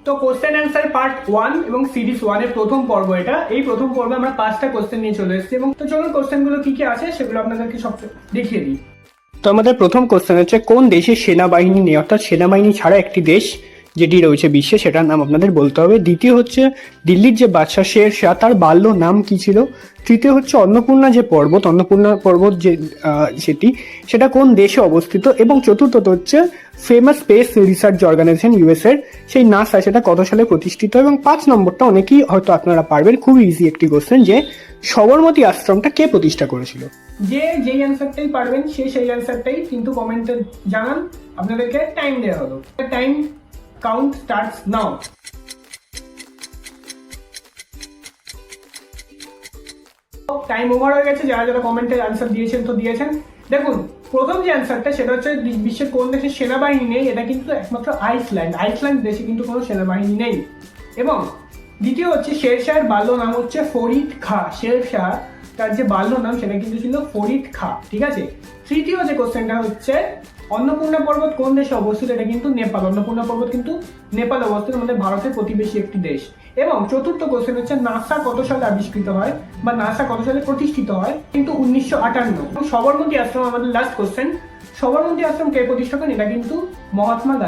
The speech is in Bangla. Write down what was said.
তো কোশ্চেন অ্যান্সার পার্ট 1 এবং সিরিজ 1 এর প্রথম পর্ব এটা। এই প্রথম পর্বে আমরা 5টা কোশ্চেন নিয়ে চলে এসেছি এবং তো চলুন কোশ্চেনগুলো কি কি আছে সেগুলো আপনাদেরকে সব দেখিয়ে দিই। তো আমাদের প্রথম কোশ্চেন হচ্ছে কোন দেশের সেনাবাহিনী নেই, অর্থাৎ সেনাবাহিনী ছাড়া একটি দেশ যেটি রয়েছে বিশ্বে সেটার নাম আপনাদের বলতে হবে। দ্বিতীয় হচ্ছে দিল্লির যে বাদশাহ শের শাহ তার বাল্য নাম কি ছিল। তৃতীয় হচ্ছে অন্নপূর্ণা যে পর্বত, অন্নপূর্ণা পর্বত যে সেটা কোন দেশে অবস্থিত। এবং চতুর্থত হচ্ছে famous space research organization US এর সেই নাসা সেটা কত সালে প্রতিষ্ঠিত। এবং 5 নম্বরটা অনেকেই হয়তো আপনারা পারবেন, খুবই ইজি একটি কোশ্চেন, যে সবরমতী আশ্রমটা কে প্রতিষ্ঠা করেছিল। যেই অ্যান্সারটাই পারবেন সেই অ্যান্সারটাই কিন্তু কমেন্টে জানান। আপনাদেরকে টাইম দেওয়া হলো, time count starts now. Time over হয়ে গেছে। যারা যারা কমেন্টে অ্যান্সার দিয়েছেন তো দিয়েছেন। দেখুন, প্রথম যে অ্যান্সারটা সেটা হচ্ছে বিশ্বের কোন দেশের সেনাবাহিনী নেই, এটা কিন্তু একমাত্র আইসল্যান্ড দেশে কিন্তু কোনো সেনাবাহিনী নেই। এবং দ্বিতীয় হচ্ছে শেরশাহের বাল্য নাম হচ্ছে ফরিদ খাঁ। শেরশাহ তার যে বাল্য নাম সেটা কিন্তু ছিল ফরিদ খাঁ, ঠিক আছে। তৃতীয় যে কোশ্চেনটা হচ্ছে অন্নপূর্ণা পর্বত কোন দেশে অবস্থিত, এটা কিন্তু নেপাল। অন্নপূর্ণা পর্বত কিন্তু নেপাল অবস্থিত, আমাদের ভারতের প্রতিবেশী একটি দেশ। এবং চতুর্থ কোশ্চেন হচ্ছে নাসা কত সালে আবিষ্কৃত হয় বা নাসা কত সালে প্রতিষ্ঠিত হয়, কিন্তু 1958। সবরমতী আশ্রম আমাদের লাস্ট কোশ্চেন। সবরমতী আশ্রম কে প্রতিষ্ঠা করেন, এটা কিন্তু মহাত্মা গান্ধী।